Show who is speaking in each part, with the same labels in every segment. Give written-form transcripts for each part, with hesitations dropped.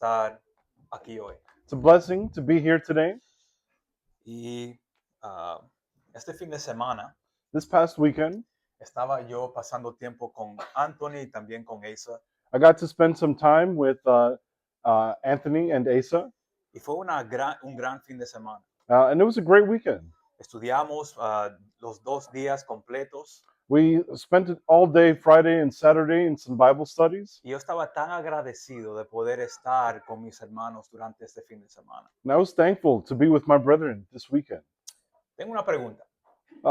Speaker 1: estar aquí hoy.
Speaker 2: It's a blessing to be here today.
Speaker 1: Y ah, este fin de semana
Speaker 2: This past weekend,
Speaker 1: estaba yo pasando tiempo con Anthony y también con Asa.
Speaker 2: I got to spend some time with Anthony and Asa,
Speaker 1: Y fue un gran fin de semana.
Speaker 2: and it was a great weekend.
Speaker 1: Estudiamos los 2 días completos
Speaker 2: We spent it all day Friday and Saturday in some Bible studies,
Speaker 1: y yo estaba tan agradecido de poder estar con mis hermanos durante este fin de semana.
Speaker 2: and I was thankful to be with my brethren this weekend.
Speaker 1: Tengo una pregunta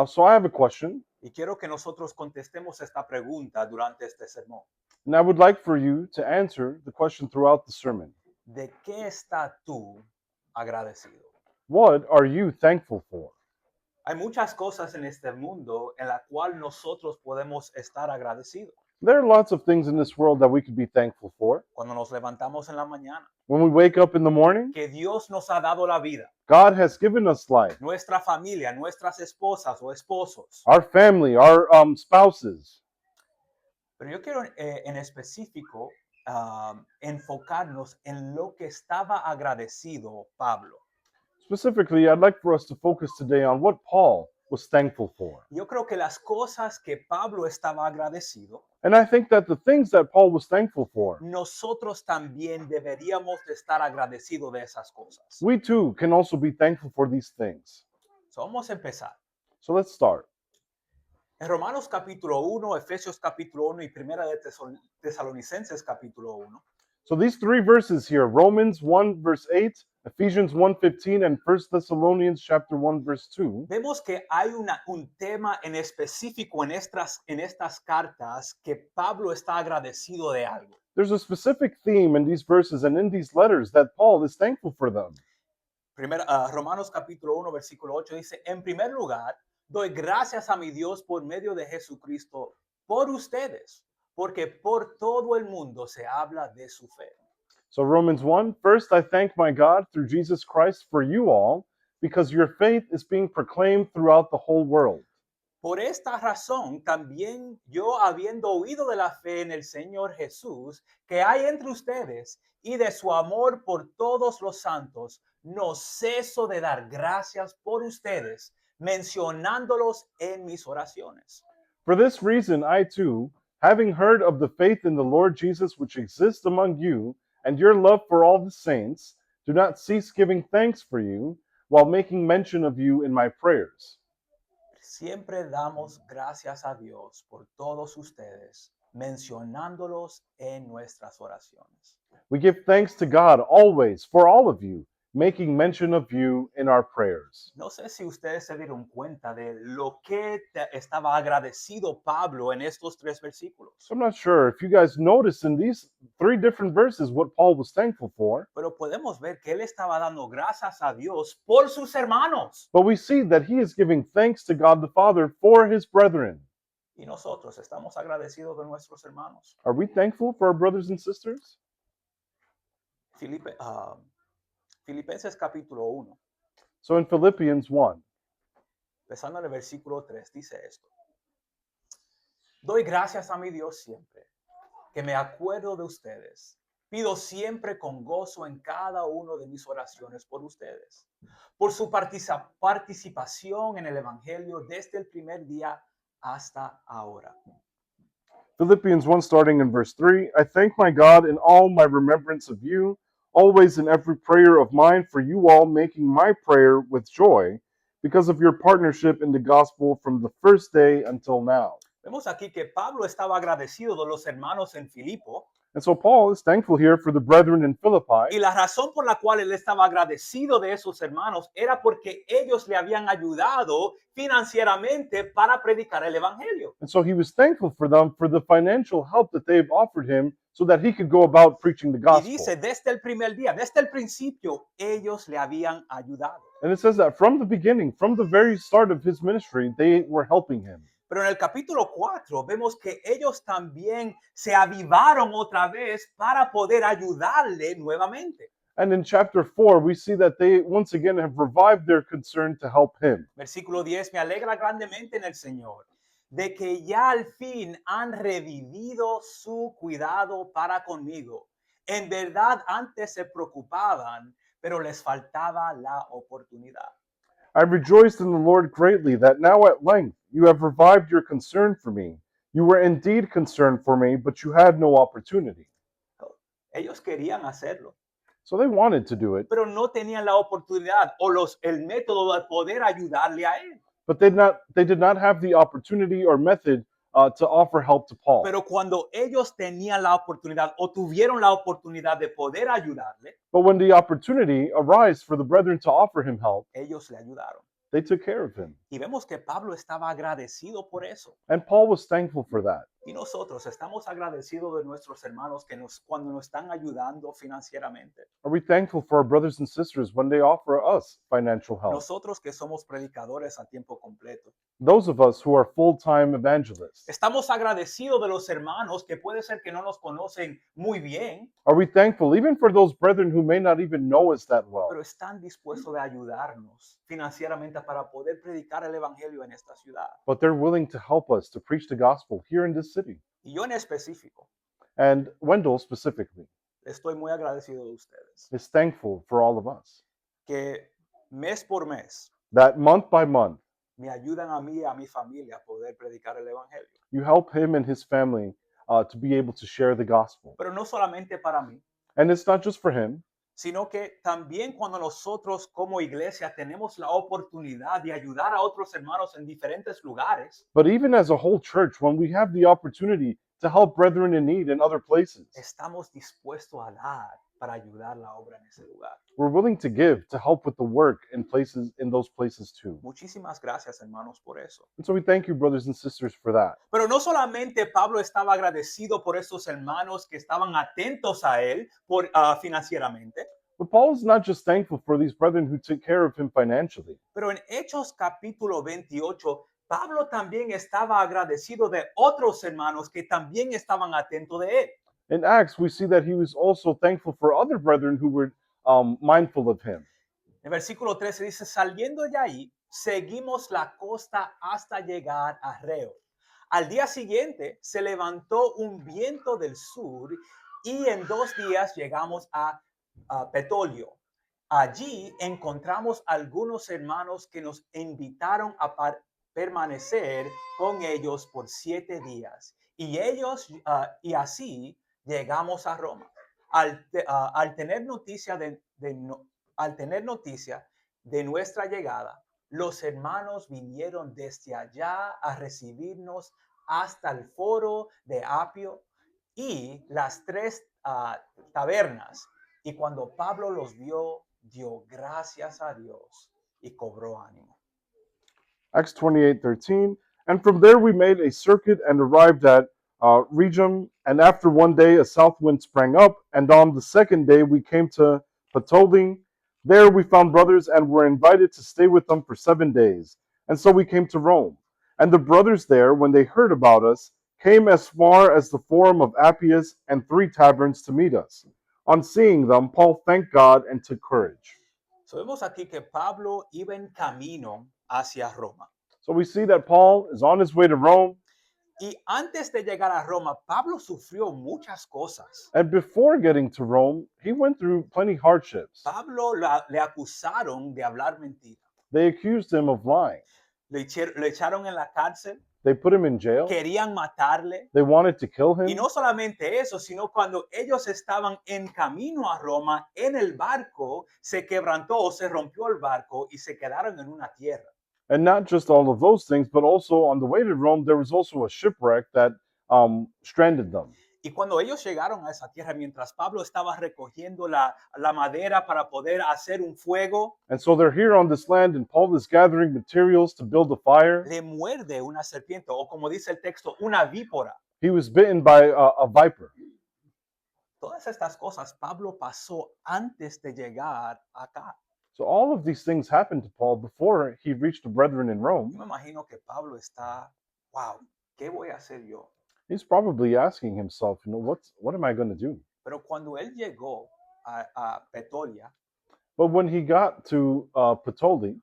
Speaker 2: So I have a question,
Speaker 1: y quiero que nosotros contestemos esta pregunta durante este sermón.
Speaker 2: and I would like for you to answer the question throughout the sermon.
Speaker 1: ¿De qué estás tú agradecido?
Speaker 2: What are you thankful for?
Speaker 1: Hay muchas cosas en este mundo en la cual nosotros podemos estar agradecidos.
Speaker 2: There are lots of things in this world that we could be thankful for.
Speaker 1: Cuando nos levantamos en la mañana,
Speaker 2: When we wake up in the morning,
Speaker 1: que Dios nos ha dado la vida,
Speaker 2: God has given us life,
Speaker 1: nuestra familia, nuestras esposas o esposos.
Speaker 2: our family, our spouses.
Speaker 1: Pero yo quiero en específico enfocarnos en lo que estaba agradecido Pablo.
Speaker 2: Specifically, I'd like for us to focus today on what Paul was thankful for.
Speaker 1: Yo creo que las cosas que Pablo estaba agradecido,
Speaker 2: And I think that the things that Paul was thankful for,
Speaker 1: nosotros también deberíamos de estar agradecidos de esas cosas.
Speaker 2: we too can also be thankful for these things.
Speaker 1: So, vamos a empezar.
Speaker 2: So let's start.
Speaker 1: En Romanos capítulo 1, Efesios capítulo 1 y Primera de Tesalonicenses capítulo 1,
Speaker 2: So these three verses here, Romans 1 verse 8, Ephesians 1:15, and 1 Thessalonians chapter 1 verse 2,
Speaker 1: vemos que hay un tema en específico en estas cartas que Pablo está agradecido de algo.
Speaker 2: there's a specific theme in these verses and in these letters that Paul is thankful for them.
Speaker 1: Romanos capítulo 1, versículo 8 dice, en primer lugar, doy gracias a mi Dios por medio de Jesucristo por ustedes, porque por todo el mundo se habla de su fe.
Speaker 2: So Romans 1, first I thank my God through Jesus Christ for you all, because your faith is being proclaimed throughout the whole world.
Speaker 1: Por esta razón, también yo, habiendo oído de la fe en el Señor Jesús que hay entre ustedes y de su amor por todos los santos, no ceso de dar gracias por ustedes, mencionándolos en mis oraciones.
Speaker 2: For this reason, I too, having heard of the faith in the Lord Jesus which exists among you, and your love for all the saints, do not cease giving thanks for you, while making mention of you in my prayers.
Speaker 1: Siempre damos gracias a Dios por todos ustedes, mencionándolos en nuestras oraciones.
Speaker 2: We give thanks to God always for all of you, making mention of you in our prayers.
Speaker 1: No sé si ustedes se dieron cuenta de lo que estaba agradecido Pablo en estos 3 versículos.
Speaker 2: So I'm not sure if you guys noticed in these three different verses what Paul was thankful for,
Speaker 1: Pero podemos ver que él estaba dando gracias a Dios por sus hermanos.
Speaker 2: but we see that he is giving thanks to God the Father for his brethren.
Speaker 1: Y nosotros estamos agradecidos de nuestros hermanos.
Speaker 2: Are we thankful for our brothers and sisters?
Speaker 1: Filipenses capítulo 1,
Speaker 2: So in Philippians 1,
Speaker 1: empezando en el versículo 3, dice esto. Doy gracias a mi Dios siempre, que me acuerdo de ustedes. Pido siempre con gozo en cada uno de mis oraciones por ustedes, por su participación en el Evangelio desde el primer día hasta ahora.
Speaker 2: Philippians 1 starting in verse 3, I thank my God in all my remembrance of you, always in every prayer of mine for you all, making my prayer with joy, because of your partnership in the gospel from the first day until now.
Speaker 1: Vemos aquí que Pablo estaba agradecido de los hermanos en Filipo.
Speaker 2: And so Paul is thankful here for the brethren in
Speaker 1: Y
Speaker 2: Philippi.
Speaker 1: la razón por la cual él estaba agradecido de esos hermanos era porque ellos le habían ayudado financieramente para predicar el Evangelio.
Speaker 2: And so he was thankful for them for the financial help that they've offered him so that he could go about preaching the
Speaker 1: Y
Speaker 2: gospel.
Speaker 1: dice, desde el primer día, desde el principio, ellos le habían ayudado.
Speaker 2: And it says that from the beginning, from the very start of his ministry, they were helping him.
Speaker 1: Pero en el capítulo 4 vemos que ellos también se avivaron otra vez para poder ayudarle nuevamente.
Speaker 2: And in chapter 4, we see that they once again have revived their concern to help him.
Speaker 1: Versículo 10, me alegra grandemente en el Señor, de que ya al fin han revivido su cuidado para conmigo, En verdad antes se preocupaban, pero les faltaba la oportunidad.
Speaker 2: I rejoiced in the Lord greatly that now at length you have revived your concern for me. You were indeed concerned for me, but you had no opportunity.
Speaker 1: Ellos querían hacerlo,
Speaker 2: So they wanted to do it,
Speaker 1: pero no tenían la oportunidad o el método de poder ayudarle a él.
Speaker 2: but they did not have the opportunity or method to offer help to Paul.
Speaker 1: Pero cuando ellos tenían la oportunidad o tuvieron la oportunidad de poder ayudarle,
Speaker 2: But when the opportunity arose for the brethren to offer him help,
Speaker 1: ellos le ayudaron.
Speaker 2: they took care of him.
Speaker 1: Y vemos que Pablo estaba agradecido por eso.
Speaker 2: And Paul was thankful for that.
Speaker 1: Y nosotros estamos agradecidos de nuestros hermanos que cuando nos están ayudando financieramente.
Speaker 2: Are we thankful for our brothers and sisters when they offer us financial help?
Speaker 1: Nosotros que somos predicadores a tiempo completo.
Speaker 2: Those of us who are full-time evangelists.
Speaker 1: Estamos agradecidos de los hermanos que puede ser que no nos conocen muy bien,
Speaker 2: Are we thankful even for those brethren who may not even know us that well,
Speaker 1: pero están dispuestos de ayudarnos financieramente para poder predicar el evangelio en esta ciudad?
Speaker 2: but they're willing to help us to preach the gospel here in this city?
Speaker 1: Y yo en específico
Speaker 2: And Wendell specifically
Speaker 1: estoy muy agradecido de ustedes,
Speaker 2: is thankful for all of us
Speaker 1: que mes por mes
Speaker 2: that month by month
Speaker 1: me ayudan a mí y a mi familia a poder predicar el evangelio.
Speaker 2: you help him and his family to be able to share the gospel.
Speaker 1: Pero no solamente para mí,
Speaker 2: And it's not just for him,
Speaker 1: sino que también cuando nosotros como iglesia tenemos la oportunidad de ayudar a otros hermanos en diferentes lugares,
Speaker 2: but even as a whole church, when we have the opportunity to help brethren in need in other places,
Speaker 1: estamos dispuestos a dar para ayudar la obra en ese lugar.
Speaker 2: we're willing to give to help with the work in those places too.
Speaker 1: Muchísimas gracias, hermanos, por eso.
Speaker 2: And so we thank you, brothers and sisters, for that.
Speaker 1: Pero no solamente Pablo estaba agradecido por esos hermanos que estaban atentos a él financieramente,
Speaker 2: But Paul is not just thankful for these brethren who took care of him financially.
Speaker 1: pero en Hechos capítulo 28, Pablo también estaba agradecido de otros hermanos que también estaban atentos de él.
Speaker 2: In Acts, we see that he was also thankful for other brethren who were mindful of him.
Speaker 1: En versículo 13 dice, saliendo de ahí, seguimos la costa hasta llegar a Reo. Al día siguiente se levantó un viento del sur y en 2 días llegamos a Petolio. Allí encontramos algunos hermanos que nos invitaron a permanecer con ellos por 7 días. Y así llegamos a Roma. Al tener noticia al tener noticia de nuestra llegada, los hermanos vinieron desde allá a recibirnos hasta el foro de Apio y las 3 tabernas. Y cuando Pablo los vio, dio gracias a Dios y cobró ánimo.
Speaker 2: Acts 28:13. And from there we made a circuit and arrived at Rhegium. And after one day a south wind sprang up, and on the second day we came to Puteoli. There we found brothers and were invited to stay with them for 7 days. And so we came to Rome. And the brothers there, when they heard about us, came as far as the Forum of Appius and 3 taverns to meet us. On seeing them, Paul thanked God and took courage.
Speaker 1: So vemos aquí que Pablo iba en camino hacia Roma.
Speaker 2: So we see that Paul is on his way to Rome.
Speaker 1: Y antes de llegar a Roma, Pablo sufrió muchas cosas.
Speaker 2: And before getting to Rome, he went through plenty hardships.
Speaker 1: Pablo le acusaron de hablar mentira.
Speaker 2: They accused him of lying.
Speaker 1: Le echaron en la cárcel,
Speaker 2: They put him in jail.
Speaker 1: querían matarle.
Speaker 2: They wanted to kill
Speaker 1: Y
Speaker 2: him.
Speaker 1: no solamente eso, sino cuando ellos estaban en camino a Roma, en el barco se quebrantó o se rompió el barco y se quedaron en una tierra.
Speaker 2: And not just all of those things, but also on the way to Rome, there was also a shipwreck that stranded them.
Speaker 1: Y cuando ellos llegaron a esa tierra, mientras Pablo estaba recogiendo la madera para poder hacer un fuego,
Speaker 2: And so they're here on this land, and Paul is gathering materials to build a fire.
Speaker 1: le muerde una serpiente, o como dice el texto, una víbora.
Speaker 2: He was bitten by a viper.
Speaker 1: Todas estas cosas Pablo pasó antes de llegar acá.
Speaker 2: So all of these things happened to Paul before he reached the brethren in Rome.
Speaker 1: Yo me imagino que Pablo está, wow, ¿qué voy a hacer yo?
Speaker 2: He's probably asking himself, what am I going to do?
Speaker 1: Pero cuando él llegó a Petolia,
Speaker 2: But when he got to Puteoli,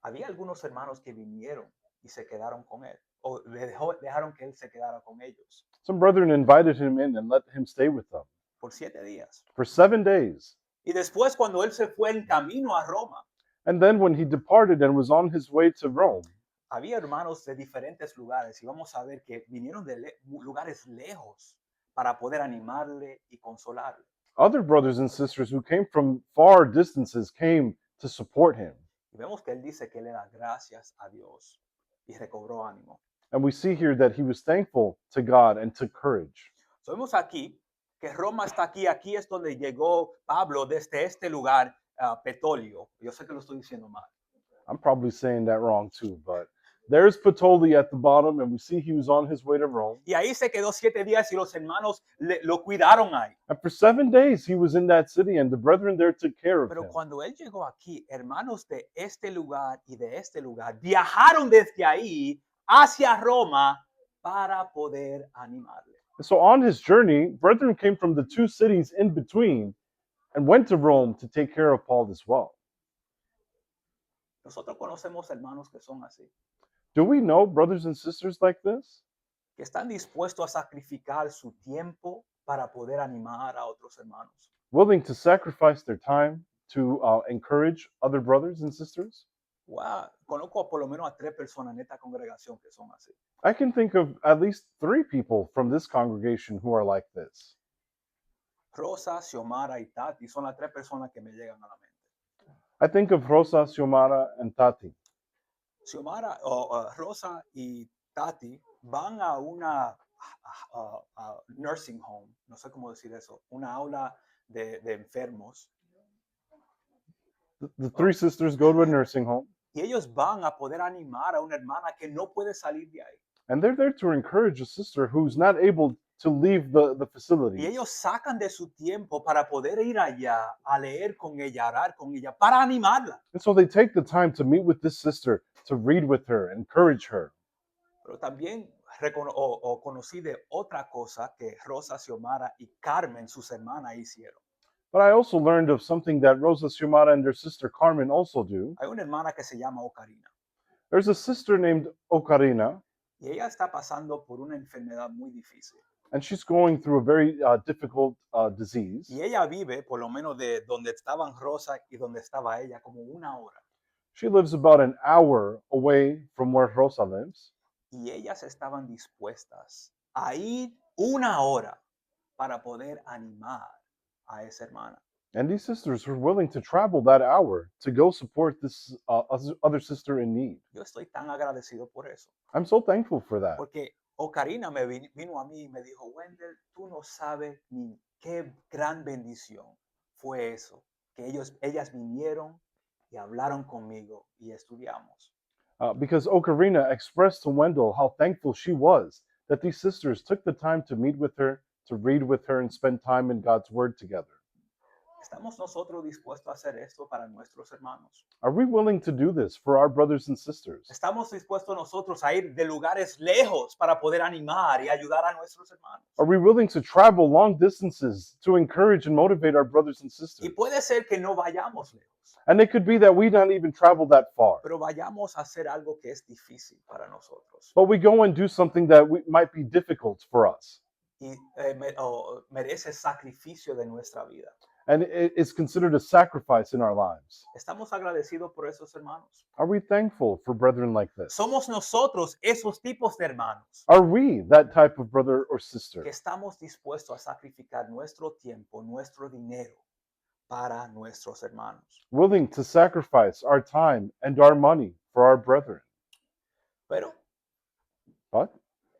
Speaker 1: había algunos hermanos que vinieron y se quedaron con él, o dejaron que él se quedara con ellos,
Speaker 2: some brethren invited him in and let him stay with them
Speaker 1: por 7 días.
Speaker 2: for 7 days.
Speaker 1: Y después cuando él se fue en camino a Roma,
Speaker 2: And then when he departed and was on his way to Rome,
Speaker 1: había hermanos de diferentes lugares y vamos a ver que vinieron de lugares lejos para poder animarle y consolarle.
Speaker 2: other brothers and sisters who came from far distances came to support him.
Speaker 1: Y vemos que él dice que le da gracias a Dios y recobró ánimo.
Speaker 2: And we see here that he was thankful to God and took courage.
Speaker 1: So, vemos aquí que Roma está aquí. Aquí es donde llegó Pablo desde este lugar, Petolio. Yo sé que lo estoy diciendo mal.
Speaker 2: I'm probably saying that wrong too, but there's Patoli at the bottom, and we see he was on his way to Rome.
Speaker 1: Y ahí se quedó 7 días y los hermanos lo cuidaron ahí.
Speaker 2: And for 7 days he was in that city, and the brethren there took care of
Speaker 1: Pero
Speaker 2: him.
Speaker 1: cuando él llegó aquí, hermanos de este lugar y de este lugar viajaron desde ahí hacia Roma para poder animarle.
Speaker 2: And so on his journey, brethren came from the 2 cities in between and went to Rome to take care of Paul as well.
Speaker 1: Nosotros conocemos hermanos que son así,
Speaker 2: Do we know brothers and sisters like this?
Speaker 1: que están dispuestos a sacrificar su tiempo para poder animar a otros hermanos.
Speaker 2: Willing to sacrifice their time to encourage other brothers and sisters?
Speaker 1: Wow, conozco por lo menos a 3 personas en esta congregación que son así.
Speaker 2: I can think of at least 3 people from this congregation who are like this.
Speaker 1: Rosa, Xiomara y Tati son las 3 personas que me llegan a la mente.
Speaker 2: I think of Rosa, Xiomara, and Tati.
Speaker 1: Xiomara, Rosa y Tati van a una nursing home, no sé cómo decir eso, una aula de enfermos,
Speaker 2: The 3 sisters go to a nursing home,
Speaker 1: y ellos van a poder animar a una hermana que no puede salir de ahí.
Speaker 2: and they're there to encourage a sister who's not able to leave the facility.
Speaker 1: Y ellos sacan de su tiempo para poder ir allá a leer con ella, a orar con ella, para animarla.
Speaker 2: And so they take the time to meet with this sister, to read with her, encourage her.
Speaker 1: Pero también conocí de otra cosa que Rosa, Xiomara y Carmen, sus hermanas, hicieron.
Speaker 2: But I also learned of something that Rosa, Xiomara, and their sister Carmen also do.
Speaker 1: Hay una hermana que se llama Ocarina
Speaker 2: There's a sister named Ocarina,
Speaker 1: y ella está pasando por una enfermedad muy difícil.
Speaker 2: and she's going through a very difficult disease.
Speaker 1: Y ella vive, por lo menos de donde estaban Rosa y donde estaba ella, como 1 hora.
Speaker 2: She lives about an hour away from where Rosa lives.
Speaker 1: Y ellas estaban dispuestas a ir 1 hora para poder animar a esa hermana.
Speaker 2: And these sisters were willing to travel that hour to go support this other sister in need.
Speaker 1: Yo estoy tan agradecido por eso.
Speaker 2: I'm so thankful for that.
Speaker 1: Porque Ocarina me vino a mí y me dijo, Wendell, tú no sabes ni qué gran bendición fue eso. Que ellas vinieron y hablaron conmigo y estudiamos.
Speaker 2: Because Ocarina expressed to Wendell how thankful she was that these sisters took the time to meet with her, to read with her, and spend time in God's Word together.
Speaker 1: ¿Estamos nosotros dispuestos a hacer esto para nuestros hermanos?
Speaker 2: Are we willing to do this for our brothers and sisters?
Speaker 1: ¿Estamos dispuestos nosotros a ir de lugares lejos para poder animar y ayudar a nuestros hermanos?
Speaker 2: Are we willing to travel long distances to encourage and motivate our brothers and
Speaker 1: Y
Speaker 2: sisters?
Speaker 1: puede ser que no vayamos lejos,
Speaker 2: And it could be that we don't even travel that far,
Speaker 1: pero vayamos a hacer algo que es difícil para nosotros
Speaker 2: but we go and do something that might be difficult for us.
Speaker 1: y merece sacrificio de nuestra vida.
Speaker 2: And it is considered a sacrifice in our lives.
Speaker 1: ¿Estamos agradecidos por esos hermanos?
Speaker 2: Are we thankful for brethren like this?
Speaker 1: ¿Somos nosotros esos tipos de hermanos
Speaker 2: Are we that type of brother or sister
Speaker 1: que estamos dispuestos a sacrificar nuestro tiempo, nuestro dinero para nuestros hermanos?
Speaker 2: willing to sacrifice our time and our money for our brethren?
Speaker 1: Pero
Speaker 2: But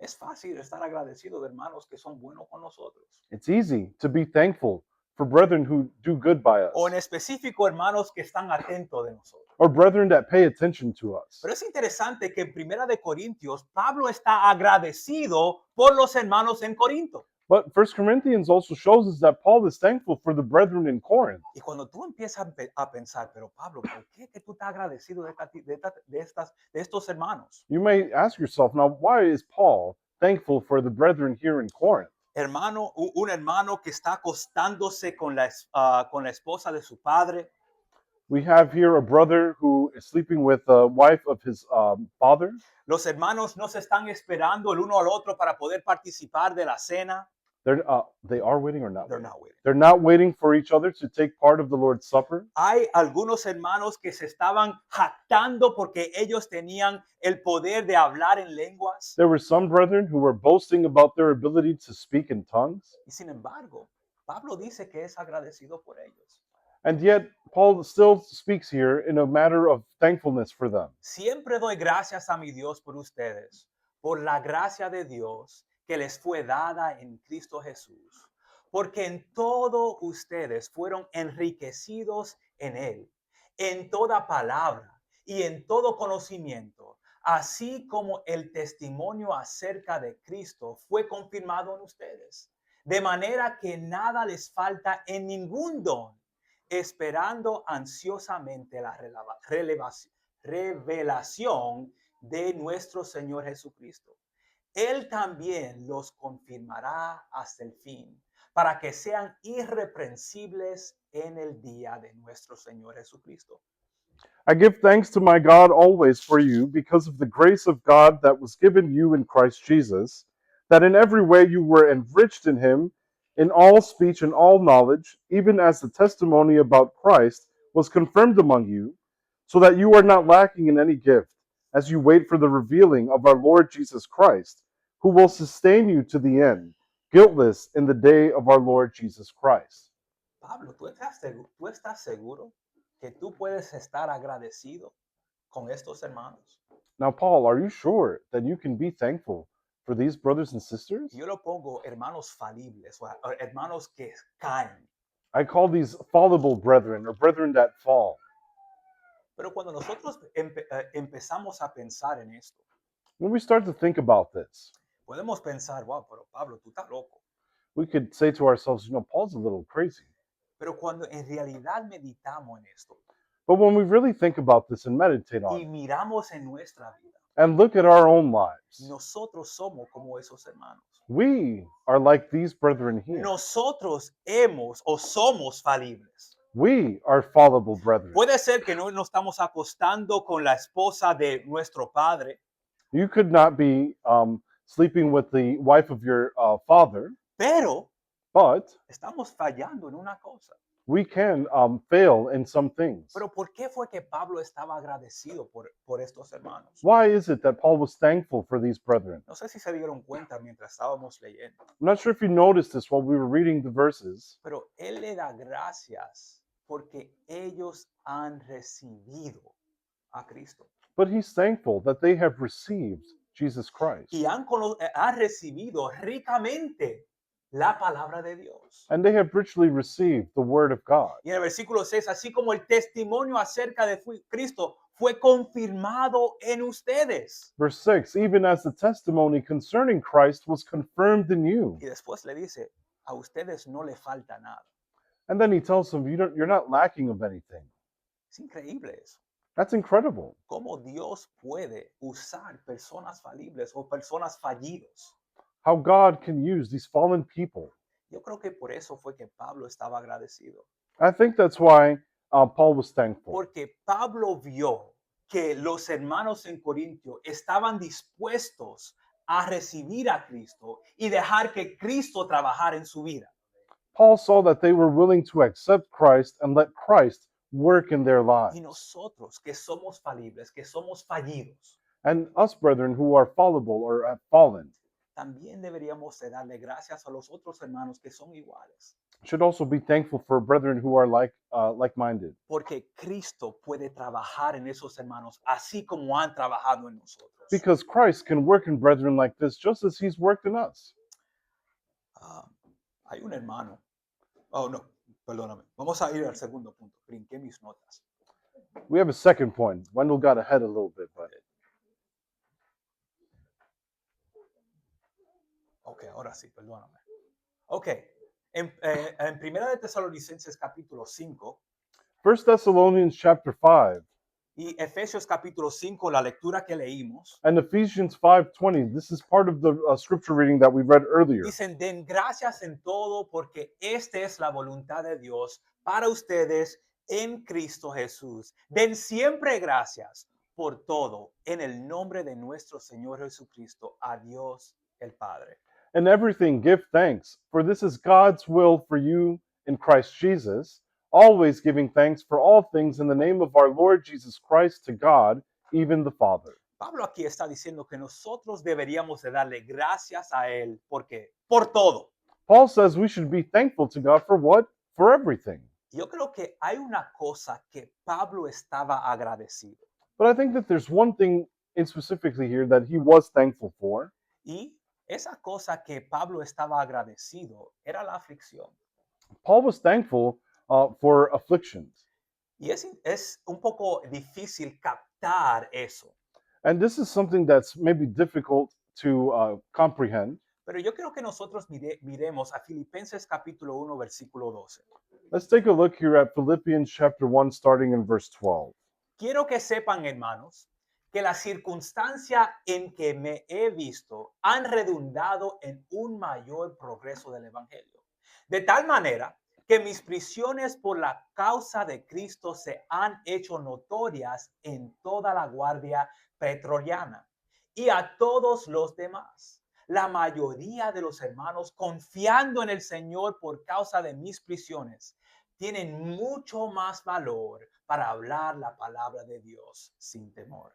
Speaker 1: es fácil estar agradecido de hermanos que son buenos con nosotros.
Speaker 2: it's easy to be thankful for brethren who do good by us,
Speaker 1: O en específico hermanos que están atentos de nosotros.
Speaker 2: or brethren that pay attention to us.
Speaker 1: Pero es interesante que en Primera de Corintios, Pablo está agradecido por los hermanos en Corinto.
Speaker 2: But 1 Corinthians also shows us that Paul is thankful for the brethren in Corinth.
Speaker 1: Y cuando tú empiezas a pensar, pero Pablo, ¿por qué que tú estás agradecido de estos hermanos?
Speaker 2: You may ask yourself, now, why is Paul thankful for the brethren here in Corinth?
Speaker 1: Hermano, un hermano que está acostándose con la esposa de su padre,
Speaker 2: We have here a brother who is sleeping with the wife of his father.
Speaker 1: los hermanos no se están esperando el uno al otro para poder participar de la cena.
Speaker 2: They are waiting or not
Speaker 1: They're
Speaker 2: waiting?
Speaker 1: not waiting.
Speaker 2: They're not waiting for each other to take part of the Lord's Supper.
Speaker 1: Hay algunos hermanos que se estaban jactando porque ellos tenían el poder de hablar en lenguas.
Speaker 2: There were some brethren who were boasting about their ability to speak in tongues.
Speaker 1: Y sin embargo, Pablo dice que es agradecido por ellos.
Speaker 2: And yet, Paul still speaks here in a matter of thankfulness for them.
Speaker 1: Siempre doy gracias a mi Dios por ustedes, por la gracia de Dios que les fue dada en Cristo Jesús, porque en todo ustedes fueron enriquecidos en Él, en toda palabra y en todo conocimiento, así como el testimonio acerca de Cristo fue confirmado en ustedes, de manera que nada les falta en ningún don, esperando ansiosamente la revelación de nuestro Señor Jesucristo. Él también los confirmará hasta el fin, para que sean irreprensibles en el día de nuestro Señor Jesucristo.
Speaker 2: I give thanks to my God always for you because of the grace of God that was given you in Christ Jesus, that in every way you were enriched in him, in all speech and all knowledge, even as the testimony about Christ was confirmed among you, so that you are not lacking in any gift, as you wait for the revealing of our Lord Jesus Christ, who will sustain you to the end, guiltless in the day of our Lord Jesus Christ.
Speaker 1: Pablo, ¿tú estás seguro que tú puedes estar agradecido con estos hermanos?
Speaker 2: Now, Paul, are you sure that you can be thankful for these brothers and sisters?
Speaker 1: Yo lo pongo hermanos falibles o hermanos que caen.
Speaker 2: I call these fallible brethren or brethren that fall.
Speaker 1: Pero cuando nosotros empezamos a pensar en esto,
Speaker 2: When we start to think about this,
Speaker 1: podemos pensar, wow, pero Pablo, tú estás loco.
Speaker 2: we could say to ourselves, Paul's a little crazy.
Speaker 1: Pero cuando en realidad meditamos en esto
Speaker 2: But when we really think about this and meditate on
Speaker 1: y
Speaker 2: it
Speaker 1: miramos en nuestra vida,
Speaker 2: and look at our own lives,
Speaker 1: nosotros somos como esos hermanos.
Speaker 2: we are like these brethren here.
Speaker 1: Nosotros hemos o somos falibles.
Speaker 2: We are fallible brethren.
Speaker 1: Puede ser que no nos estamos acostando con la esposa de nuestro padre,
Speaker 2: You could not be sleeping with the wife of your father,
Speaker 1: pero
Speaker 2: but
Speaker 1: estamos fallando en una cosa.
Speaker 2: we can fail in some things.
Speaker 1: Pero ¿por qué fue que Pablo estaba agradecido por estos hermanos?
Speaker 2: Why is it that Paul was thankful for these brethren?
Speaker 1: No sé si se dieron cuenta mientras estábamos leyendo,
Speaker 2: I'm not sure if you noticed this while we were reading the verses,
Speaker 1: pero él le da gracias porque ellos han recibido a Cristo
Speaker 2: but he's thankful that they have received Jesus Christ.
Speaker 1: y han recibido ricamente la palabra de Dios.
Speaker 2: And they have richly received the word of God.
Speaker 1: Y en el versículo 6, así como el testimonio acerca de Cristo fue confirmado en ustedes.
Speaker 2: Verse 6, even as the testimony concerning Christ was confirmed in you.
Speaker 1: Y después le dice, a ustedes no le falta nada.
Speaker 2: And then he tells them, you're not lacking of anything.
Speaker 1: Es increíble eso.
Speaker 2: That's incredible.
Speaker 1: Cómo Dios puede usar personas falibles o personas fallidos.
Speaker 2: How God can use these fallen people.
Speaker 1: Yo creo que por eso fue que Pablo estaba agradecido.
Speaker 2: I think that's why Paul was thankful.
Speaker 1: Porque Pablo vio que los hermanos en Corintio estaban dispuestos a recibir a Cristo y dejar que Cristo trabajara en su vida.
Speaker 2: Paul saw that they were willing to accept Christ and let Christ work in their lives.
Speaker 1: Y nosotros que somos falibles, que somos fallidos,
Speaker 2: And us, brethren, who are fallible or have fallen,
Speaker 1: también deberíamos de darle gracias a los otros hermanos que son iguales.
Speaker 2: should also be thankful for brethren who are like-minded.
Speaker 1: Porque Cristo puede trabajar en esos hermanos así como han trabajado en nosotros.
Speaker 2: Because Christ can work in brethren like this just as he's worked in us.
Speaker 1: Hay un hermano. Oh, no, perdóname. Vamos a ir al segundo punto. Brinqué mis notas.
Speaker 2: We have a second point. Wendell got ahead a little bit, but
Speaker 1: Ok, ahora sí, perdóname. Ok, en Primera de Tesalonicenses capítulo 5
Speaker 2: 1 Thessalonians chapter 5
Speaker 1: y Efesios capítulo 5, la lectura que leímos,
Speaker 2: and Ephesians 5:20, this is part of the scripture reading that we read earlier.
Speaker 1: dicen, den gracias en todo porque esta es la voluntad de Dios para ustedes en Cristo Jesús. Den siempre gracias por todo en el nombre de nuestro Señor Jesucristo, a Dios el Padre.
Speaker 2: In everything, give thanks, for this is God's will for you in Christ Jesus, always giving thanks for all things in the name of our Lord Jesus Christ to God, even the Father.
Speaker 1: Pablo aquí está diciendo que nosotros deberíamos de darle gracias a Él. ¿Por qué? Por todo.
Speaker 2: Paul says we should be thankful to God for what? For everything.
Speaker 1: Yo creo que hay una cosa que Pablo estaba agradecido.
Speaker 2: But I think that there's one thing in specifically here that he was thankful for.
Speaker 1: Y esa cosa que Pablo estaba agradecido era la aflicción.
Speaker 2: Paul was thankful for afflictions.
Speaker 1: Y es un poco difícil captar eso.
Speaker 2: And this is something that's maybe difficult to comprehend.
Speaker 1: Pero yo creo que nosotros miremos a Filipenses capítulo 1, versículo 12.
Speaker 2: Let's take a look here at Philippians chapter 1, starting in verse 12.
Speaker 1: Quiero que sepan, hermanos, que la circunstancia en que me he visto han redundado en un mayor progreso del Evangelio. De tal manera que mis prisiones por la causa de Cristo se han hecho notorias en toda la guardia pretoriana y a todos los demás. La mayoría de los hermanos, confiando en el Señor por causa de mis prisiones, tienen mucho más valor para hablar la palabra de Dios sin temor.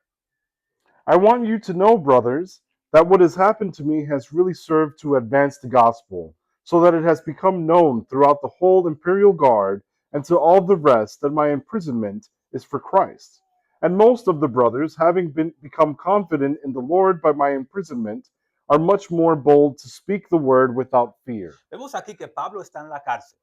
Speaker 2: I want you to know, brothers, that what has happened to me has really served to advance the gospel, so that it has become known throughout the whole imperial guard and to all the rest that my imprisonment is for Christ. And most of the brothers, having become confident in the Lord by my imprisonment, are much more bold to speak the word without fear.
Speaker 1: Vemos aquí que Pablo está en la cárcel.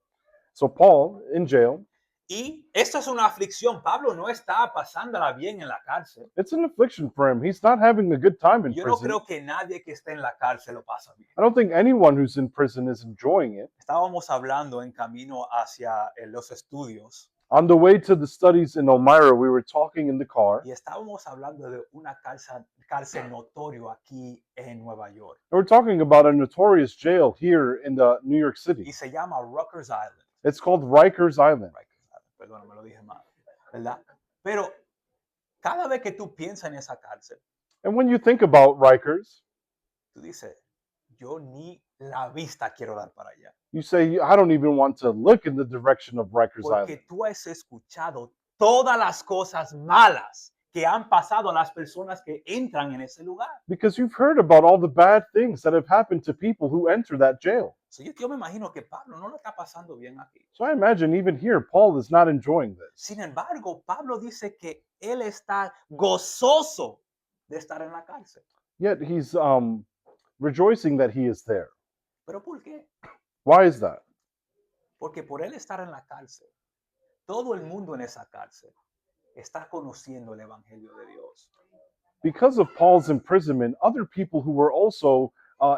Speaker 2: So Paul, in jail,
Speaker 1: Y esto es una aflicción. Pablo no está pasándola bien en la cárcel.
Speaker 2: it's an affliction for him. He's not having a good time in
Speaker 1: Yo no
Speaker 2: prison.
Speaker 1: creo que nadie que esté en la cárcel lo pasa bien.
Speaker 2: I don't think anyone who's in prison is enjoying it.
Speaker 1: Estábamos hablando en camino hacia los estudios
Speaker 2: On the way to the studies in Elmira, we were talking in the car,
Speaker 1: y estábamos hablando de una cárcel notorio aquí en Nueva York
Speaker 2: and we're talking about a notorious jail here in the New York
Speaker 1: y
Speaker 2: City.
Speaker 1: se llama Rikers Island.
Speaker 2: It's called Rikers Island.
Speaker 1: Perdón, me lo dije mal, ¿verdad? Pero cada vez que tú piensas en esa cárcel,
Speaker 2: And when you think about Rikers,
Speaker 1: tú dices, yo ni la vista quiero dar para allá.
Speaker 2: you say, I don't even want to look in the direction of Rikers Island.
Speaker 1: Porque tú has escuchado todas las cosas malas que han pasado a las personas que entran en ese lugar.
Speaker 2: Because you've heard about all the bad things that have happened to people who enter that jail.
Speaker 1: So, yo me imagino que Pablo no lo está pasando bien aquí.
Speaker 2: So I imagine even here, Paul is not enjoying this.
Speaker 1: Sin embargo, Pablo dice que él está gozoso de estar en la cárcel.
Speaker 2: Yet he's rejoicing that he is there.
Speaker 1: ¿Pero por qué?
Speaker 2: Why is that?
Speaker 1: Porque por él estar en la cárcel, todo el mundo en esa cárcel está conociendo el Evangelio de Dios.
Speaker 2: Because of Paul's imprisonment, other people who were also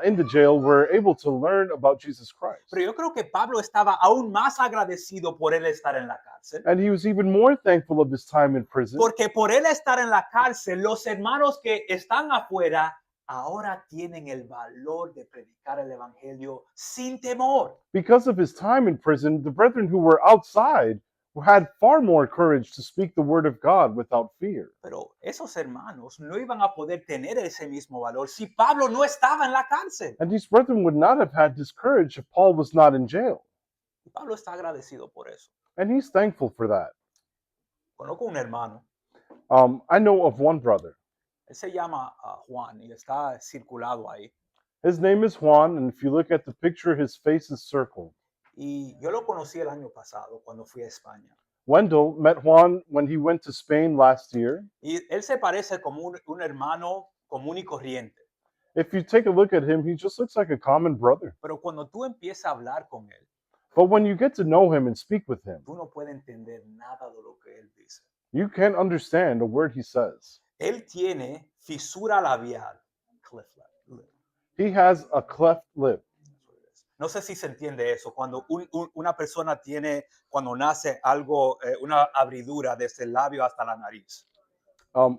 Speaker 2: in the jail were able to learn about Jesus Christ.
Speaker 1: Pero yo creo que Pablo estaba aún más agradecido por él estar en la cárcel.
Speaker 2: And he was even more thankful of his time in prison
Speaker 1: Porque por él estar en la cárcel, los hermanos que están afuera ahora tienen el valor de predicar el Evangelio sin temor.
Speaker 2: because of his time in prison. The brethren who were outside had far more courage to speak the word of God without fear.
Speaker 1: Pero esos hermanos no iban a poder tener ese mismo valor si Pablo no estaba en la cárcel.
Speaker 2: And these brethren would not have had this courage if Paul was not in jail.
Speaker 1: Y Pablo está agradecido por eso.
Speaker 2: And he's thankful for that.
Speaker 1: Conozco un hermano,
Speaker 2: I know of one brother.
Speaker 1: él se llama Juan y está circulado ahí.
Speaker 2: His name is Juan, and if you look at the picture, his face is circled.
Speaker 1: Y yo lo conocí el año pasado cuando fui a España.
Speaker 2: Wendell met Juan when he went to Spain last year.
Speaker 1: Y él se parece como un hermano común y corriente.
Speaker 2: If you take a look at him, he just looks like a common brother.
Speaker 1: Pero cuando tú empiezas a hablar con él,
Speaker 2: But when you get to know him and speak with him,
Speaker 1: tú no puedes entender nada de lo que él dice.
Speaker 2: you can't understand a word he says.
Speaker 1: Él tiene fisura labial. Cleft lip.
Speaker 2: He has a cleft lip.
Speaker 1: No sé si se entiende eso. Cuando una persona tiene, cuando nace algo, una abridura desde el labio hasta la nariz.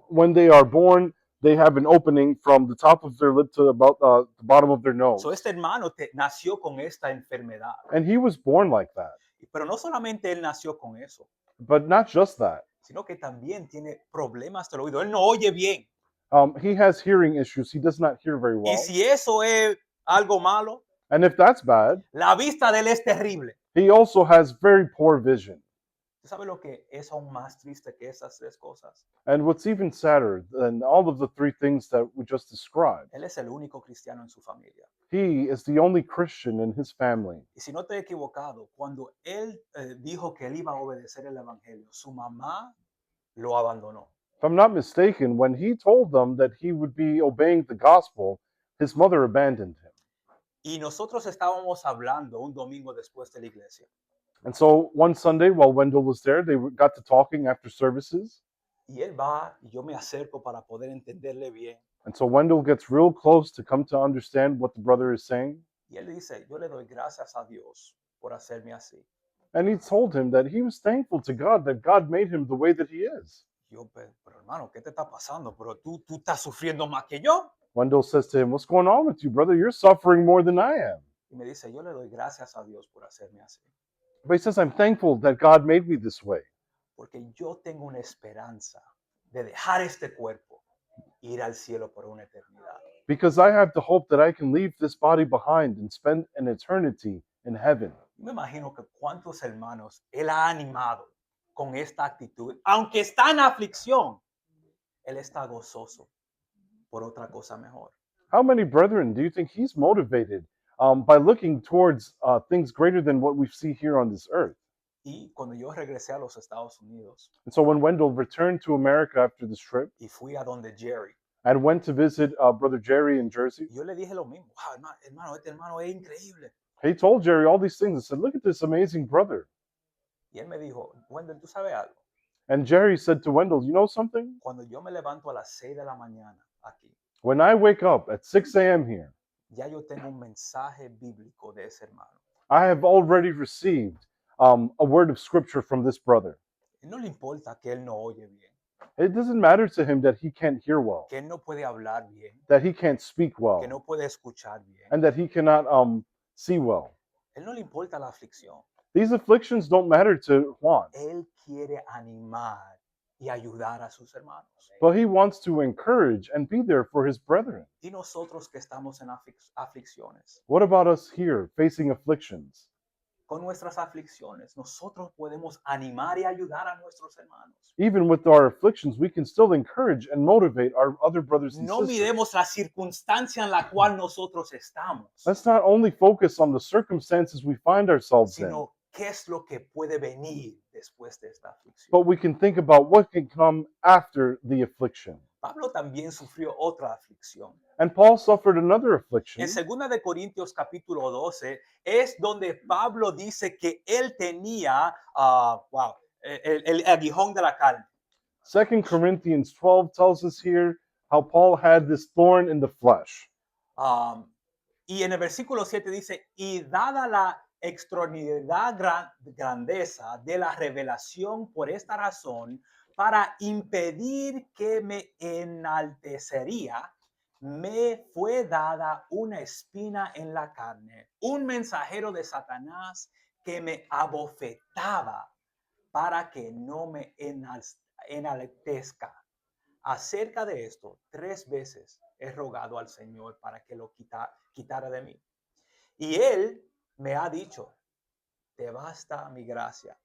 Speaker 2: When they are born, they have an opening from the top of their lip to about the bottom of their nose.
Speaker 1: So, este hermano nació con esta enfermedad.
Speaker 2: And he was born like that.
Speaker 1: Pero no solamente él nació con eso,
Speaker 2: But not just that.
Speaker 1: sino que también tiene problemas del oído. Él no oye bien.
Speaker 2: He has hearing issues. He does not hear very well.
Speaker 1: Y si eso es algo malo,
Speaker 2: And if that's bad,
Speaker 1: la vista de él es terrible.
Speaker 2: he also has very poor vision.
Speaker 1: ¿Tú sabes lo que es aún más triste que esas tres cosas?
Speaker 2: And what's even sadder than all of the three things that we just described,
Speaker 1: Él es el único cristiano en su familia.
Speaker 2: he is the only Christian in his family.
Speaker 1: Y si no te he equivocado, cuando él dijo que él iba a obedecer el evangelio, su mamá lo abandonó.
Speaker 2: If I'm not mistaken, when he told them that he would be obeying the gospel, his mother abandoned him.
Speaker 1: Y nosotros estábamos hablando un domingo después de la iglesia.
Speaker 2: And so one Sunday, while Wendell was there, they got to talking after services.
Speaker 1: Y él va y yo me acerco para poder entenderle bien.
Speaker 2: And so Wendell gets real close to come to understand what the brother is saying.
Speaker 1: Y él dice, yo le doy gracias a Dios por hacerme así.
Speaker 2: And he told him that he was thankful to God that God made him the way that he is.
Speaker 1: Yo, pero hermano, ¿qué te está pasando? Pero tú estás sufriendo más que yo.
Speaker 2: Wendell says to him, "What's going on with you, brother? You're suffering more than I am."
Speaker 1: Y me dice, yo le doy gracias a Dios por hacerme así.
Speaker 2: But he says, "I'm thankful that God made me this way
Speaker 1: Porque yo tengo una esperanza de dejar este cuerpo e ir al cielo por una eternidad.
Speaker 2: because I have the hope that I can leave this body behind and spend an eternity in heaven."
Speaker 1: Me imagino que cuántos hermanos él ha animado con esta actitud. Aunque está en aflicción, él está gozoso por otra cosa mejor.
Speaker 2: How many brethren do you think he's motivated by looking towards things greater than what we see here on this earth?
Speaker 1: Y cuando yo regresé a los Estados Unidos
Speaker 2: And so when Wendell returned to America after this trip
Speaker 1: y fui a donde Jerry,
Speaker 2: and went to visit Brother Jerry in Jersey,
Speaker 1: yo le dije lo mismo. Wow, hermano, este hermano es increíble.
Speaker 2: he told Jerry all these things and said, "Look at this amazing brother."
Speaker 1: Y él me dijo, Wendell, ¿tú sabes algo?
Speaker 2: And Jerry said to Wendell, "You know something?
Speaker 1: Cuando yo me levanto a las 6 de la mañana aquí,
Speaker 2: When I wake up at 6 a.m. here,
Speaker 1: ya yo tengo un mensaje bíblico de ese hermano.
Speaker 2: I have already received a word of scripture from this brother.
Speaker 1: No le importa que él no oye bien,
Speaker 2: It doesn't matter to him that he can't hear well,
Speaker 1: que él no puede hablar bien,
Speaker 2: that he can't speak well,
Speaker 1: que no puede escuchar bien.
Speaker 2: and that he cannot see well.
Speaker 1: Él no le importa la aflicción.
Speaker 2: These afflictions don't matter to Juan,
Speaker 1: Él quiere animar y ayudar a sus hermanos.
Speaker 2: but he wants to encourage and be there for his brethren.
Speaker 1: Y nosotros que estamos en aflicciones,
Speaker 2: What about us here facing afflictions?
Speaker 1: con nuestras aflicciones, nosotros podemos animar y ayudar a nuestros hermanos.
Speaker 2: Even with our afflictions, we can still encourage and motivate our other brothers and
Speaker 1: No
Speaker 2: sisters.
Speaker 1: miremos la circunstancia en la cual nosotros estamos,
Speaker 2: Let's not only focus on the circumstances we find ourselves in,
Speaker 1: sino qué es lo que puede venir después de esta aflicción.
Speaker 2: but we can think about what can come after the affliction.
Speaker 1: Pablo también sufrió otra aflicción.
Speaker 2: And Paul suffered another affliction.
Speaker 1: En 2 de Corintios capítulo 12 es donde Pablo dice que él tenía el aguijón de la carne.
Speaker 2: 2 Corinthians 12 tells us here how Paul had this thorn in the flesh.
Speaker 1: Y en el versículo 7 dice, y dada la extraordinaria grandeza de la revelación por esta razón, para impedir que me enaltecería, me fue dada una espina en la carne, un mensajero de Satanás que me abofetaba para que no me enaltezca. Acerca de esto, 3 veces he rogado al Señor para que lo quitara de mí. Y Él me ha dicho, te basta mi gracia,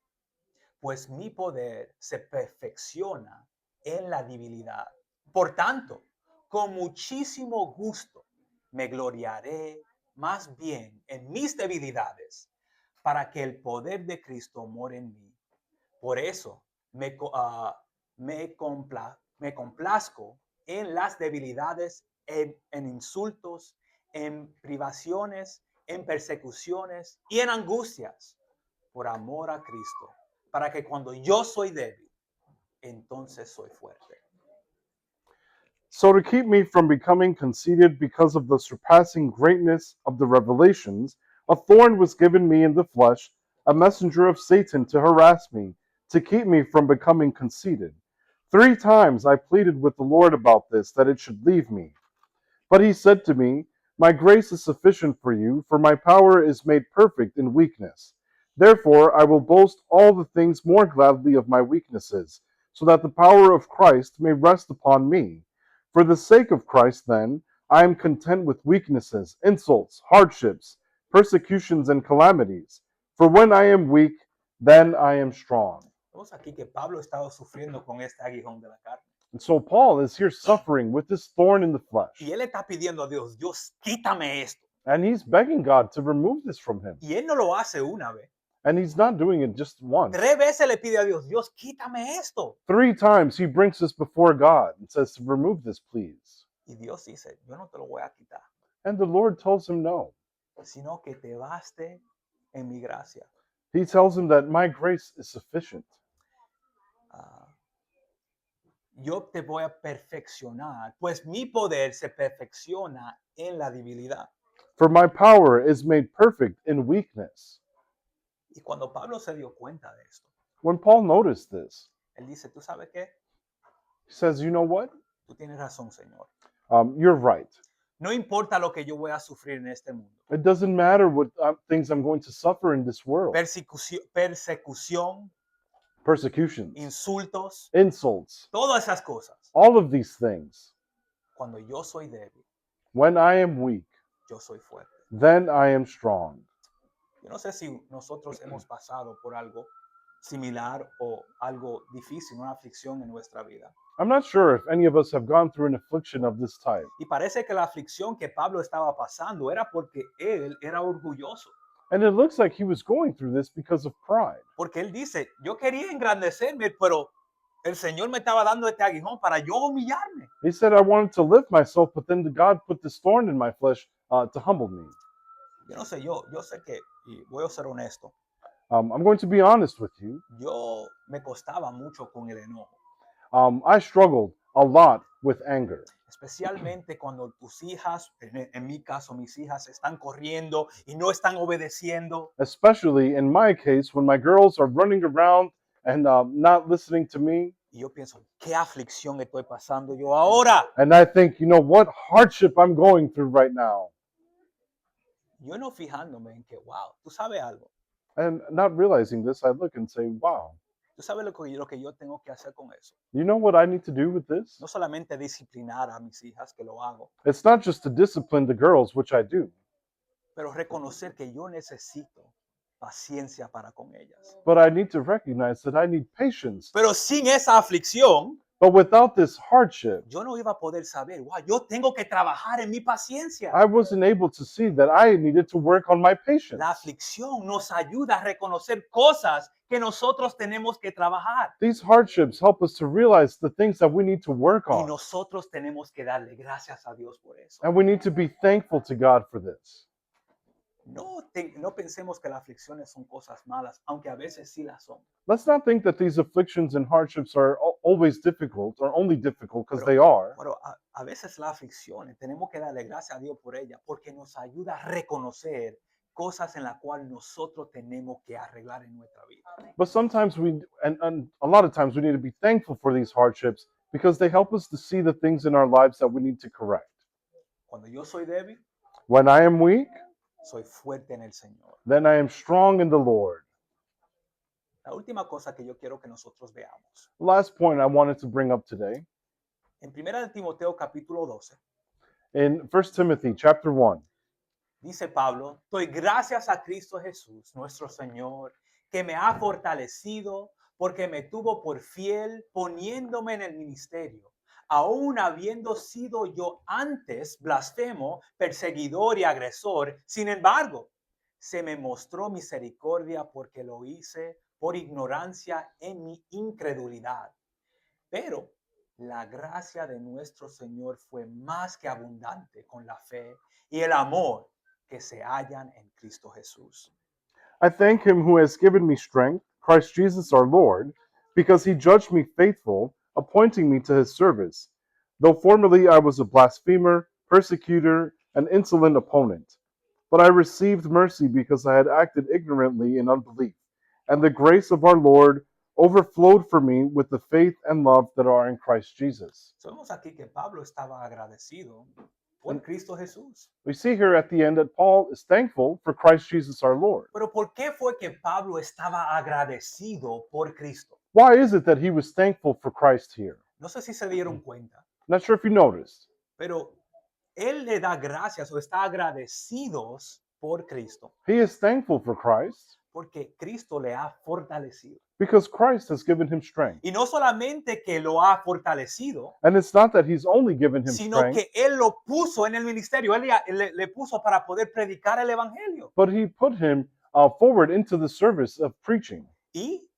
Speaker 1: pues mi poder se perfecciona en la debilidad. Por tanto, con muchísimo gusto me gloriaré más bien en mis debilidades, para que el poder de Cristo more en mí. Por eso me complazco en las debilidades, en insultos, en privaciones, en persecuciones y en angustias, por amor a Cristo, para que cuando yo soy débil, entonces soy fuerte.
Speaker 2: So, to keep me from becoming conceited because of the surpassing greatness of the revelations, a thorn was given me in the flesh, a messenger of Satan to harass me, to keep me from becoming conceited. 3 times I pleaded with the Lord about this, that it should leave me. But he said to me, my grace is sufficient for you, for my power is made perfect in weakness. Therefore I will boast all the things more gladly of my weaknesses, so that the power of Christ may rest upon me. For the sake of Christ, then, I am content with weaknesses, insults, hardships, persecutions, and calamities. For when I am weak, then I am strong.
Speaker 1: Vemos aquí que Pablo estaba sufriendo con este aguijón de la carne.
Speaker 2: And so Paul is here suffering with this thorn in the flesh.
Speaker 1: Y él está pidiendo a Dios, Dios, quítame esto.
Speaker 2: And he's begging God to remove this from him.
Speaker 1: Y él no lo hace una vez.
Speaker 2: And he's not doing it just once.
Speaker 1: 3 veces le pide a Dios, Dios, quítame esto.
Speaker 2: 3 times he brings this before God and says to remove this, please.
Speaker 1: Y Dios dice, yo no te lo voy a quitar,
Speaker 2: And the Lord tells him no.
Speaker 1: sino que te baste en mi gracia.
Speaker 2: He tells him that my grace is sufficient.
Speaker 1: Yo te voy a perfeccionar, pues mi poder se perfecciona en la debilidad.
Speaker 2: For my power is made perfect in weakness.
Speaker 1: Y cuando Pablo se dio cuenta de esto,
Speaker 2: When Paul noticed this,
Speaker 1: él dice, ¿tú sabes qué?
Speaker 2: he says, you know what?
Speaker 1: Tú tienes razón, Señor.
Speaker 2: You're right.
Speaker 1: No importa lo que yo voy a sufrir en este mundo.
Speaker 2: It doesn't matter what things I'm going to suffer in this world.
Speaker 1: Persecución,
Speaker 2: Persecutions,
Speaker 1: insultos,
Speaker 2: insults,
Speaker 1: todas esas cosas.
Speaker 2: all of these things.
Speaker 1: Cuando yo soy débil,
Speaker 2: When I am weak,
Speaker 1: yo soy fuerte.
Speaker 2: then I am strong.
Speaker 1: Yo no sé si nosotros hemos pasado por algo similar o algo difícil, una aflicción en nuestra vida.
Speaker 2: I'm not sure if any of us have gone through an affliction of this type.
Speaker 1: Y parece que la aflicción que Pablo estaba pasando era porque él era orgulloso.
Speaker 2: And it looks like he was going through this because of pride.
Speaker 1: Porque él dice, yo quería engrandecerme, pero el Señor me estaba dando este aguijón para yo humillarme.
Speaker 2: He said, I wanted to lift myself, but then God put this thorn in my flesh to humble me.
Speaker 1: Yo no sé, yo sé que, y voy a ser honesto,
Speaker 2: I'm going to be honest with you.
Speaker 1: yo me costaba mucho con el enojo.
Speaker 2: I struggled a lot with anger.
Speaker 1: Especialmente cuando tus hijas, en mi caso mis hijas, están corriendo y no están obedeciendo.
Speaker 2: Especially in my case, when my girls are running around and not listening to me.
Speaker 1: Y yo pienso, ¿qué aflicción estoy pasando yo ahora?
Speaker 2: And I think, you know, what hardship I'm going through right now.
Speaker 1: Yo no fijándome en que, wow, tú sabes algo.
Speaker 2: And not realizing this, I look and say, wow,
Speaker 1: Tú sabes lo que yo tengo que hacer con eso.
Speaker 2: you know what I need to do with this?
Speaker 1: No solamente disciplinar a mis hijas, que lo hago,
Speaker 2: It's not just to discipline the girls, which I do,
Speaker 1: pero reconocer que yo necesito paciencia para con ellas.
Speaker 2: but I need to recognize that I need patience.
Speaker 1: Pero sin esa aflicción,
Speaker 2: But without this hardship,
Speaker 1: yo no iba a poder saber, wow, yo tengo que trabajar en mi paciencia.
Speaker 2: I wasn't able to see that I needed to work on my patience.
Speaker 1: La aflicción nos ayuda a reconocer cosas que nosotros tenemos que trabajar.
Speaker 2: These hardships help us to realize the things that we need to work
Speaker 1: Y
Speaker 2: on.
Speaker 1: nosotros tenemos que darle gracias a Dios por eso.
Speaker 2: And we need to be thankful to God for this.
Speaker 1: No pensemos que las aflicciones son cosas malas, aunque a veces sí las son.
Speaker 2: Let's not think that these afflictions and hardships are always difficult or only difficult because they are.
Speaker 1: Pero a veces las aflicciones tenemos que darle gracias a Dios por ellas porque nos ayuda a reconocer cosas en las cuales nosotros tenemos que arreglar en nuestra vida.
Speaker 2: But sometimes and a lot of times we need to be thankful for these hardships because they help us to see the things in our lives that we need to correct.
Speaker 1: Cuando yo soy débil,
Speaker 2: When I am weak,
Speaker 1: soy fuerte en el Señor.
Speaker 2: then I am strong in the Lord.
Speaker 1: La última cosa que yo quiero que nosotros veamos.
Speaker 2: The last point I wanted to bring up today,
Speaker 1: En 1 de Timoteo capítulo 12,
Speaker 2: in 1 Timothy chapter 1,
Speaker 1: dice Pablo, doy gracias a Cristo Jesús, nuestro Señor, que me ha fortalecido porque me tuvo por fiel poniéndome en el ministerio, aun habiendo sido yo antes blasfemo, perseguidor y agresor. Sin embargo, se me mostró misericordia porque lo hice por ignorancia en mi incredulidad. Pero la gracia de nuestro Señor fue más que abundante con la fe y el amor que se hallan en Cristo Jesús.
Speaker 2: I thank him who has given me strength, Christ Jesus our Lord, because he judged me faithful, appointing me to his service. Though formerly I was a blasphemer, persecutor, and insolent opponent. But I received mercy because I had acted ignorantly in unbelief, and the grace of our Lord overflowed for me with the faith and love that are in Christ Jesus.
Speaker 1: Vemos aquí que Pablo estaba agradecido por Cristo Jesús.
Speaker 2: We see here at the end that Paul is thankful for Christ Jesus our Lord.
Speaker 1: Pero ¿por qué fue que Pablo estaba agradecido por Cristo?
Speaker 2: Why is it that he was thankful for Christ here?
Speaker 1: No sé si se dieron cuenta,
Speaker 2: Not sure if you noticed,
Speaker 1: pero él le da gracias o está agradecidos por Cristo,
Speaker 2: He is thankful for Christ
Speaker 1: porque Cristo le ha fortalecido.
Speaker 2: because Christ has given him strength.
Speaker 1: Y no solamente que lo ha fortalecido,
Speaker 2: And it's not that he's only given him
Speaker 1: sino
Speaker 2: strength,
Speaker 1: que él lo puso en el ministerio, él le puso para poder predicar el evangelio.
Speaker 2: but he put him forward into the service of preaching.
Speaker 1: Y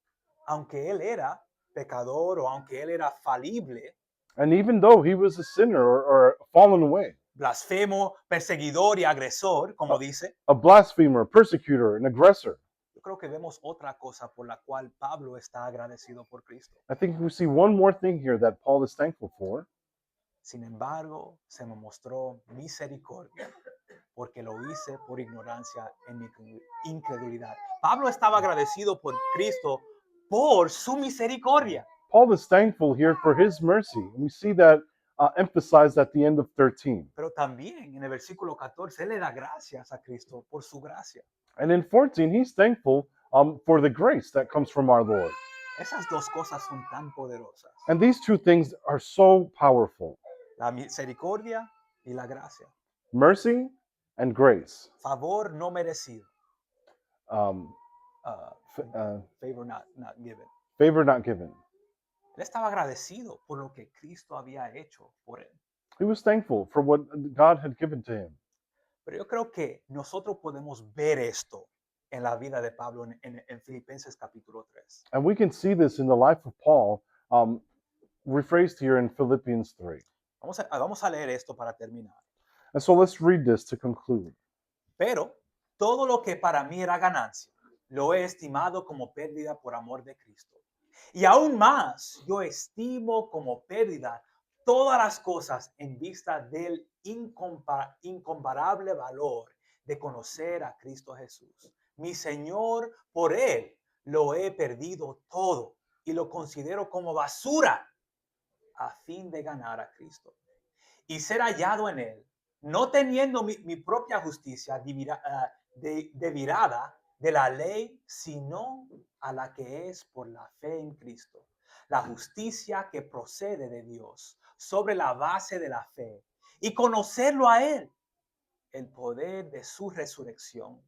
Speaker 1: aunque él era pecador o aunque él era falible,
Speaker 2: And even though he was a sinner or fallen away,
Speaker 1: blasfemo, perseguidor y agresor, como dice,
Speaker 2: a blasphemer, persecutor, an aggressor,
Speaker 1: yo creo que vemos otra cosa por la cual Pablo está agradecido por Cristo.
Speaker 2: I think we see one more thing here that Paul is thankful for.
Speaker 1: Sin embargo, se me mostró misericordia porque lo hice por ignorancia en mi incredulidad. Pablo estaba agradecido por Cristo por su misericordia.
Speaker 2: Paul is thankful here for his mercy. And we see that emphasized at the end of 13.
Speaker 1: Pero también en el versículo 14, él le da gracias a Cristo por su gracia.
Speaker 2: And in 14, he's thankful for the grace that comes from our Lord.
Speaker 1: Esas dos cosas son tan poderosas.
Speaker 2: And these two things are so powerful:
Speaker 1: La misericordia y la gracia.
Speaker 2: mercy and grace.
Speaker 1: Favor no merecido.
Speaker 2: Um,
Speaker 1: Uh, favor not given.
Speaker 2: favor not given.
Speaker 1: Él estaba agradecido por lo que Cristo había hecho por él.
Speaker 2: He was thankful for what God had given to him.
Speaker 1: Pero yo creo que nosotros podemos ver esto en la vida de Pablo en Filipenses capítulo 3.
Speaker 2: And we can see this in the life of Paul, rephrased here in Philippians 3.
Speaker 1: Vamos a leer esto para terminar.
Speaker 2: And so let's read this to conclude.
Speaker 1: Pero todo lo que para mí era ganancia, lo he estimado como pérdida por amor de Cristo. Y aún más, yo estimo como pérdida todas las cosas en vista del incomparable valor de conocer a Cristo Jesús. Mi Señor, por Él lo he perdido todo y lo considero como basura a fin de ganar a Cristo y ser hallado en Él, no teniendo mi propia justicia devirada de la ley, sino a la que es por la fe en Cristo. La justicia que procede de Dios sobre la base de la fe y conocerlo a Él, el poder de su resurrección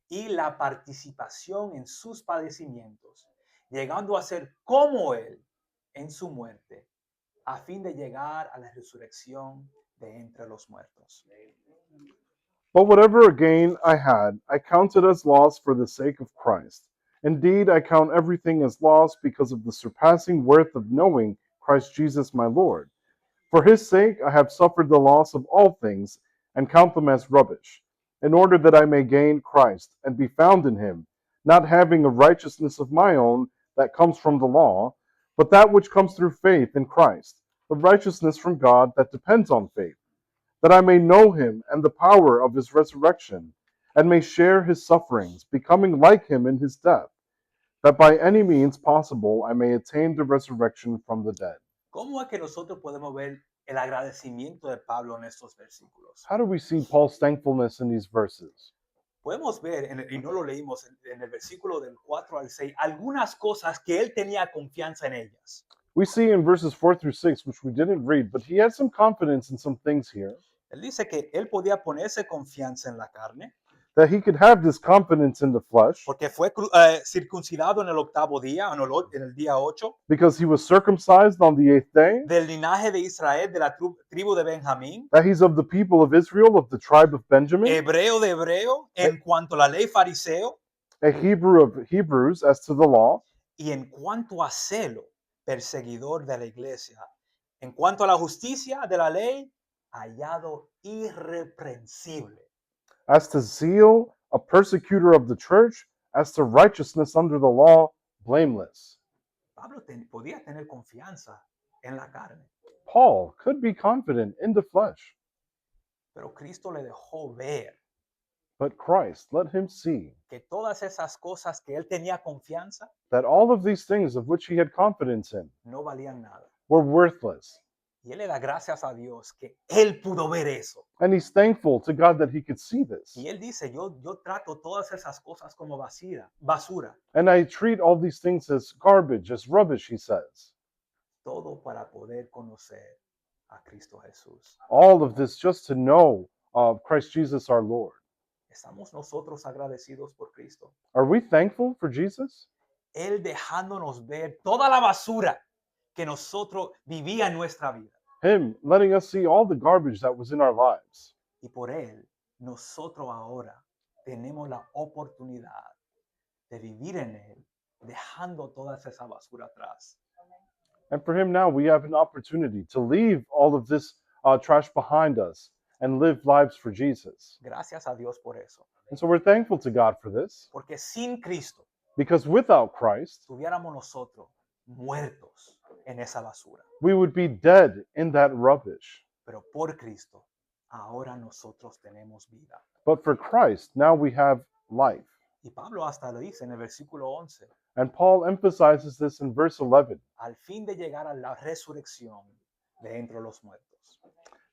Speaker 1: y la participación en sus padecimientos, llegando a ser como Él en su muerte, a fin de llegar a la resurrección de entre los muertos.
Speaker 2: But whatever gain I had, I counted as loss for the sake of Christ. Indeed, I count everything as loss because of the surpassing worth of knowing Christ Jesus my Lord. For his sake I have suffered the loss of all things, and count them as rubbish, in order that I may gain Christ, and be found in him, not having a righteousness of my own that comes from the law, but that which comes through faith in Christ, the righteousness from God that depends on faith, that I may know him and the power of his resurrection, and may share his sufferings, becoming like him in his death, that by any means possible I may attain the resurrection from the dead.
Speaker 1: ¿Cómo es que nosotros podemos ver el agradecimiento de Pablo en estos versículos?
Speaker 2: How do we see Paul's thankfulness in these verses?
Speaker 1: Podemos ver, y no lo leímos en el versículo del 4 al 6, algunas cosas que él tenía confianza en ellas.
Speaker 2: We see in verses 4 through 6, which we didn't read, but he had some confidence in some things here,
Speaker 1: Él dice que él podía ponerse confianza en la carne,
Speaker 2: that he could have this confidence in the flesh
Speaker 1: porque fue circuncidado en el octavo día, en el día 8,
Speaker 2: because he was circumcised on the 8th day,
Speaker 1: del linaje de Israel, de la tribu de Benjamín,
Speaker 2: that he's of the people of Israel, of the tribe of Benjamin,
Speaker 1: hebreo de hebreo, en cuanto a la ley fariseo,
Speaker 2: a Hebrew of Hebrews as to the law,
Speaker 1: y en cuanto a celo, perseguidor de la iglesia, en cuanto a la justicia de la ley, hallado irreprensible.
Speaker 2: as to zeal, a persecutor of the church, as to righteousness under the law, blameless.
Speaker 1: Pablo podía tener confianza en la carne,
Speaker 2: Paul could be confident in the flesh,
Speaker 1: pero Cristo le dejó ver
Speaker 2: but Christ let him see
Speaker 1: que todas esas cosas que él tenía confianza
Speaker 2: that all of these things of which he had confidence in
Speaker 1: no valían nada.
Speaker 2: were worthless.
Speaker 1: Y él le da gracias a Dios que él pudo ver eso.
Speaker 2: And he's thankful to God that he could see this.
Speaker 1: Y él dice, yo trato todas esas cosas como basura,
Speaker 2: And I treat all these things as garbage, as rubbish, he says.
Speaker 1: todo para poder conocer a Cristo Jesús.
Speaker 2: All of this just to know Christ Jesus our Lord.
Speaker 1: ¿Estamos nosotros agradecidos por Cristo?
Speaker 2: Are we thankful for Jesus?
Speaker 1: Él dejándonos ver toda la basura que nosotros vivía en nuestra vida.
Speaker 2: Him letting us see all the garbage that was in our lives.
Speaker 1: Y por Él, nosotros ahora tenemos la oportunidad de vivir en Él, dejando toda esa basura atrás.
Speaker 2: And for Him now, we have an opportunity to leave all of this trash behind us and live lives for Jesus.
Speaker 1: Gracias a Dios por eso.
Speaker 2: And so we're thankful to God for this,
Speaker 1: Porque sin Cristo,
Speaker 2: because without Christ,
Speaker 1: estuviéramos nosotros muertos en esa basura.
Speaker 2: we would be dead in that rubbish.
Speaker 1: Pero por Cristo, ahora nosotros tenemos vida.
Speaker 2: But for Christ, now we have life.
Speaker 1: Y Pablo hasta lo dice en el versículo 11,
Speaker 2: And Paul emphasizes this in verse 11,
Speaker 1: al fin de llegar a la resurrección de entre los muertos.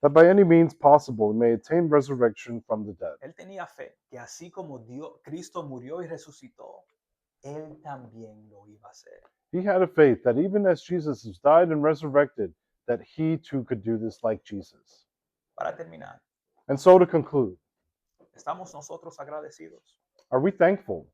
Speaker 2: that by any means possible he may attain resurrection from the dead.
Speaker 1: Él tenía fe que así como Cristo murió y resucitó, él también lo iba a hacer.
Speaker 2: He had a faith that even as Jesus has died and resurrected, that he too could do this like Jesus.
Speaker 1: Para terminar,
Speaker 2: And so to conclude,
Speaker 1: ¿estamos nosotros agradecidos?
Speaker 2: are we thankful?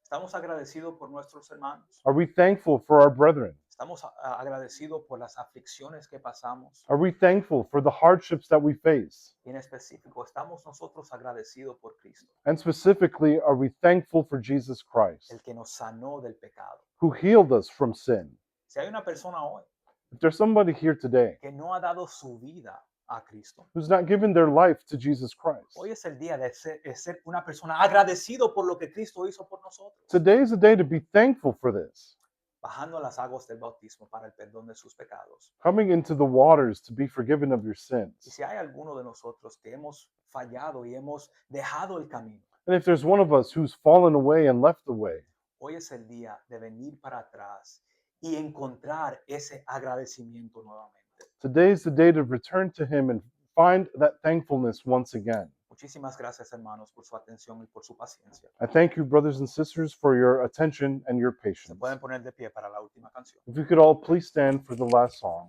Speaker 1: ¿Estamos agradecidos por nuestros hermanos?
Speaker 2: Are we thankful for our brethren?
Speaker 1: ¿Estamos agradecidos por las aflicciones que pasamos?
Speaker 2: Are we thankful for the hardships that we face?
Speaker 1: Y en específico, ¿estamos nosotros agradecidos por Cristo,
Speaker 2: And specifically, are we thankful for Jesus Christ,
Speaker 1: el que nos sanó del pecado?
Speaker 2: who healed us from sin?
Speaker 1: Si hay una persona hoy
Speaker 2: If there's somebody here today
Speaker 1: que no ha dado su vida a Cristo,
Speaker 2: who's not given their life to Jesus Christ,
Speaker 1: hoy es el día de ser una persona agradecido por lo que Cristo hizo por nosotros,
Speaker 2: today is the day to be thankful for this,
Speaker 1: bajando las aguas del bautismo para el perdón de sus pecados.
Speaker 2: coming into the waters to be forgiven of your
Speaker 1: Y
Speaker 2: sins.
Speaker 1: si hay alguno de nosotros que hemos fallado y hemos dejado el camino,
Speaker 2: And if there's one of us who's fallen away and left the way,
Speaker 1: hoy es el día de venir para atrás y encontrar ese agradecimiento nuevamente.
Speaker 2: today is the day to return to Him and find that thankfulness once again.
Speaker 1: Muchísimas gracias, hermanos, por su atención y por su paciencia.
Speaker 2: I thank you, brothers and sisters, for your attention and your
Speaker 1: Se
Speaker 2: patience.
Speaker 1: pueden poner de pie para la última canción.
Speaker 2: If you could all please stand for the last song.